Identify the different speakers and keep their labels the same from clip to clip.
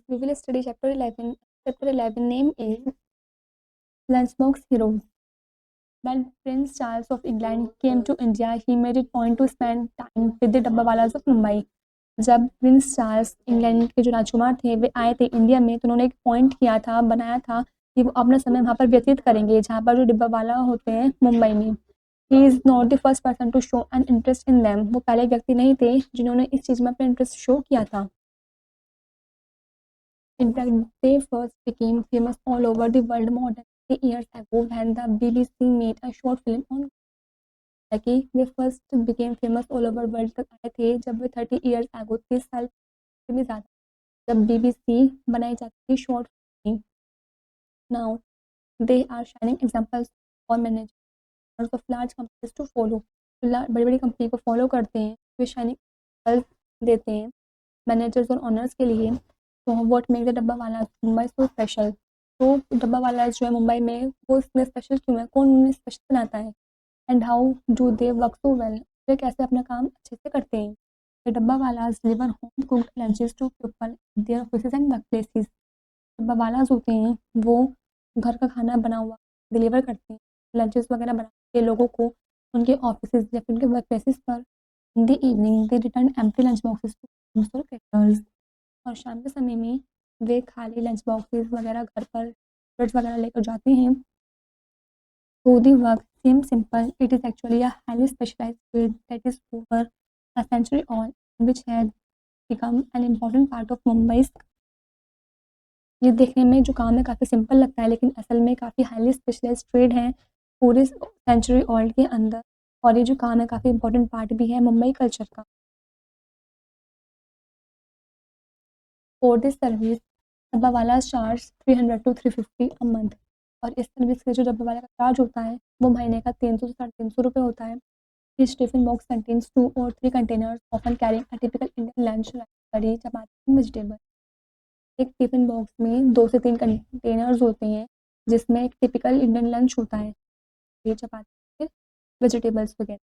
Speaker 1: We will study chapter 11. Chapter 11 name is Lunchbox Heroes. When Prince Charles of England came to India, he made it point to spend time with the डब्बावालाज of Mumbai. जब Prince Charles England के जो राजकुमार थे वे आए थे India में तो उन्होंने एक पॉइंट किया था बनाया था कि वो अपना समय वहाँ पर व्यतीत करेंगे जहाँ पर जो डिब्बावाला होते हैं मुंबई में. He is not the first person to show an interest in them. वो पहले व्यक्ति नहीं थे जिन्होंने इस चीज़ में अपना इंटरेस्ट शो किया था. In fact, they first became famous all over the world more than 30 years ago when the BBC made a short film on Kentucky. Way first became famous all over world तक आए थे जब वे 30 years ago 30 साल से भी ज़्यादा जब BBC बनाई जाती थी short film. Now they are shining examples for managers of large companies to follow. बड़ी बड़ी कंपनी को फॉलो करते हैं वे शाइनिंग एग्जाम्पल्स देते हैं मैनेजर्स और ऑनर्स के लिए. तो what make the dabbawala Mumbai so special. तो डब्बावाला जो है मुंबई में वो इसमें स्पेशल क्यों है, कौन उन्हें स्पेशल बनाता है. And how do they work so well. वे कैसे अपना काम अच्छे से करते हैं. The dabbawalas deliver home cooked lunches to people their offices and work places. Dabbawalas होते हैं वो घर का खाना बना हुआ डिलीवर करते हैं लंचेस वगैरह बना के लोगों को उनके ऑफिसेज या फिर उनके वर्क प्लेसेस पर. In the evening they return empty lunch boxes to our caterers. और शाम के समय में वे खाली लंच बॉक्सेस वगैरह घर पर ब्रेड्स वगैरह लेकर जाते हैं. तो the work seem simple it is actually a highly specialised field that is over a century on which had become an important part of Mumbai. ये देखने में जो काम है काफ़ी सिंपल लगता है लेकिन असल में काफ़ी हाईली स्पेशलाइज्ड ट्रेड है पूरे सेंचुरी ओल्ड के अंदर. और ये जो काम है काफ़ी इंपॉर्टेंट पार्ट भी है मुंबई कल्चर का. For this service dabbawala charge 300 to 350 a month. और इस सर्विस के जो डब्बावाला का चार्ज होता है वो महीने का 300 से 350 रुपये होता है. Each tiffin box contains 2 or 3 containers, often carrying a typical Indian lunch like curry, chapati and vegetable. एक टिफिन बॉक्स में 2 से 3 कंटेनर्स होते हैं जिसमें एक टिपिकल इंडियन लंच होता है ये चपाती वेजिटेबल्स वगैरह.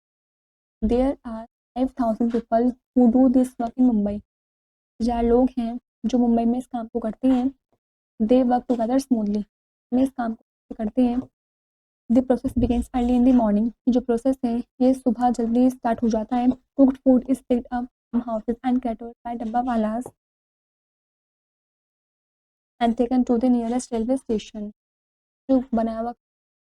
Speaker 1: There are 5000 people who do this work in Mumbai. 1000 लोग हैं जो मुंबई में इस काम को करते हैं. They work together smoothly. में इस काम को करते हैं. The process begins early in the morning. जो प्रोसेस है ये सुबह जल्दी स्टार्ट हो जाता है. Cooked food is picked up from houses and catered by dabbawalas and taken to the nearest railway station. जो बनाया हुआ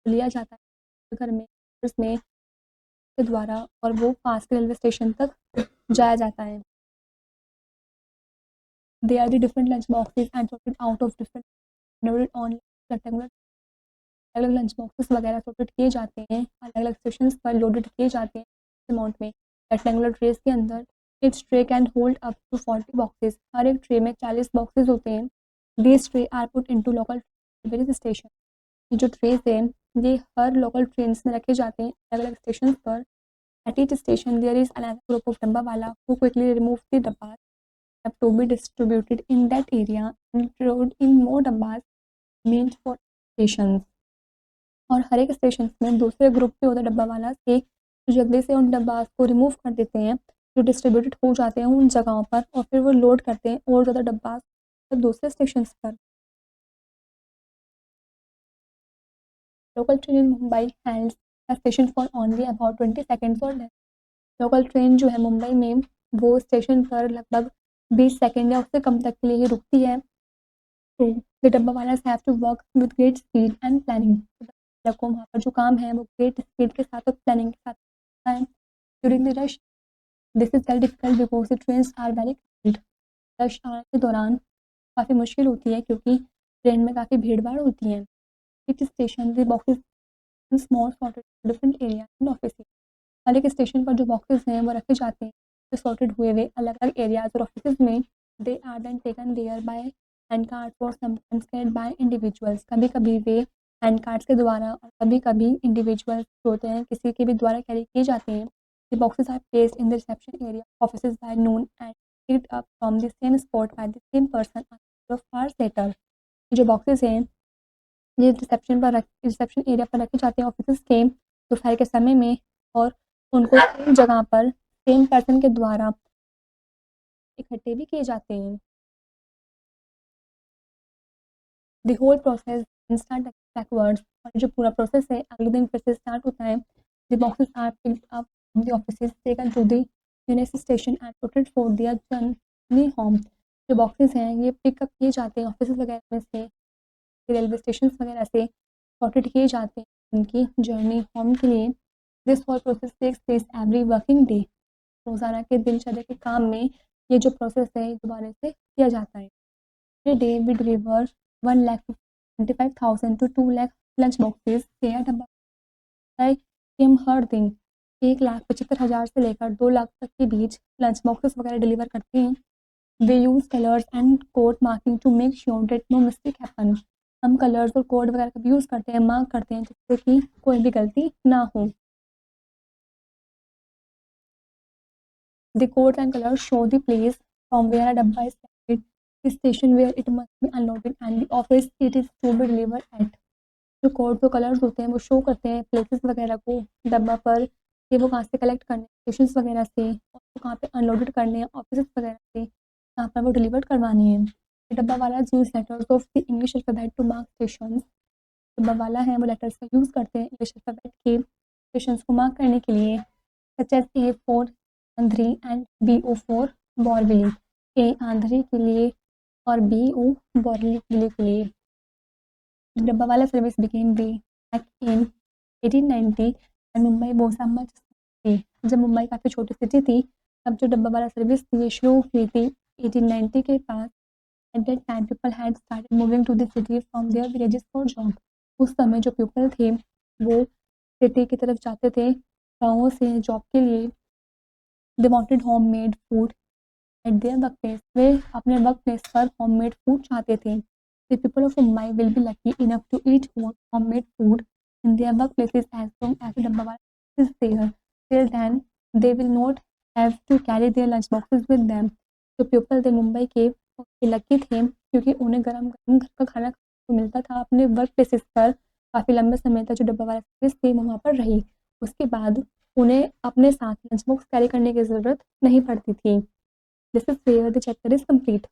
Speaker 1: लिया जाता है घर में उसमें के द्वारा और वो पास के रेलवे स्टेशन तक जाया जाता है. They are the different lunch boxes and sorted out of different loaded on rectangular. अलग लंच बॉक्सेस वगैरह sorted किए जाते हैं अलग अलग स्टेशन पर लोडेड किए जाते हैं अमाउंट में रेक्टेंगुलर ट्रेस के अंदर. It's tray can hold up to 40 boxes. हर एक ट्रे में 40 बॉक्सेस होते हैं. These trays are put into local various station. ये जो ट्रेस है ये हर लोकल ट्रेन में रखे जाते हैं अलग अलग स्टेशन पर. At each station, there is another group of dabbawala who quickly remove the dabbas have to be distributed in that area and load in more dabbas meant for stations. और हर एक station में दूसरे group के होते डब्बावाला के जो जल्दी से उन डब्बास को रिमूव कर देते हैं जो डिस्ट्रीब्यूटेड हो जाते हैं उन जगहों पर और फिर वो लोड करते हैं और ज़्यादा डब्बास दूसरे स्टेशन पर. Local train in Mumbai hands a station for only about 20 seconds or less. Local train जो है मुंबई में वो स्टेशन पर लगभग 20 सेकंड या उससे कम तक के लिए ही रुकती है. तो the dabbawalas have to work with great speed and planning. को वहाँ पर जो काम है वो ग्रेट स्पीड के साथ और प्लानिंग के साथ होता है. During the rush this is very difficult because the trains are very crowded. Rush hour के दौरान काफ़ी मुश्किल होती है क्योंकि ट्रेन में काफ़ी भीड़ भाड़ होती है. Each station the boxes small sorted different area and office. हर एक स्टेशन पर जो बॉक्सेस हैं वो रखे जाते हैं जो सॉर्टेड हुए हुए अलग अलग एरियाज और ऑफिस में. They are then taken there by hand carts और समटाइम्स कैरिड बाय इंडिविजुअल्स. कभी कभी वे हैंड कार्ड्स के द्वारा और कभी कभी इंडिविजुअल्स होते हैं किसी के भी द्वारा कैरी किए जाते हैं. The boxes are placed in the reception area office by noon and picked up from the same spot by the same person of hours later. जो बॉक्सेस हैं ये रिसेप्शन एरिया पर रखे जाते हैं ऑफिस के दोपहर के समय में और उनको सेम जगह पर सेम पर्सन के द्वारा इकट्ठे भी किए जाते हैं. The whole process start backwards, और जो पूरा प्रोसेस है अगले दिन फिर से स्टार्ट होता है। The boxes are picked up from the offices taken to the union station and putted for their journey home. जो बॉक्सेस हैं ये पिकअप किए जाते हैं ऑफिस वगैरह में से, रेलवे स्टेशन वगैरह से सॉर्टेड किए जाते हैं उनकी जर्नी होम के लिए। This whole process takes place every working day. रोज़ाना के दिनचर्या के काम में ये जो प्रोसेस है दोबारा से किया जाता है। Every day we deliver 1,25,000 to 2 lakh lunch boxes came हर दिन। 1,75,000 से लेकर 2 लाख तक के बीच लंच बॉक्सेस वगैरह डिलीवर करते हैं। वे use colours and code marking to make sure that no mistake happen. हम कलर्स और कोड वगैरह का भी यूज़ करते हैं, मार्क करते हैं जिससे कि कोई भी गलती ना हो। The codes and colors show the place from where a dabba is carried, the station where it must be unloaded and the office it is to be delivered at। जो कोड्स और कलर्स होते हैं वो show करते हैं places वगैरह को डब्बा पर, कि वो कहाँ से कलेक्ट करने हैं स्टेशन वगैरह से, और वो कहाँ पे अनलोडेड करने हैं ऑफिस वगैरह से, कहाँ पर वो डिलीवर करवानी है। डब्बा वाला use letters of the English alphabet to mark station. डब्बा वाला है वो लेटर्स का यूज़ करते हैं इंग्लिश अल्फाबेट के स्टेशन को मार्क करने के लिए। Such as A for Andheri and BO for Borivali. A Andheri के लिए और BO बोरवली के लिए। डब्बा वाला service became way back in 1890 and Mumbai was a much थी। जब मुंबई काफ़ी छोटी सिटी थी तब जो डब्बा वाला सर्विस थी ये शुरू हुई थी 1890 के पास। At that time people had started moving to the city from their villages for job. उस समय जो पीपल थे वो सिटी की तरफ जाते थे गाँवों से जॉब के लिए। They wanted homemade food at their work place. वे अपने वर्क प्लेस पर होममेड फूड चाहते थे। The people of Mumbai will be lucky enough to eat homemade food in their work places as long as dabbawala is there. Till then they will not have to carry their lunch boxes with them. जो पीपल थे मुंबई के lucky थे क्योंकि उन्हें गरम गरम घर का खाना मिलता था अपने वर्क प्लेसेस पर। काफ़ी लंबे समय तक जो डब्बा वाला सर्विस थी वो वहाँ पर रही। उसके बाद उन्हें अपने साथ लंच बॉक्स कैरी करने की ज़रूरत नहीं पड़ती थी। This is where the chapter is complete.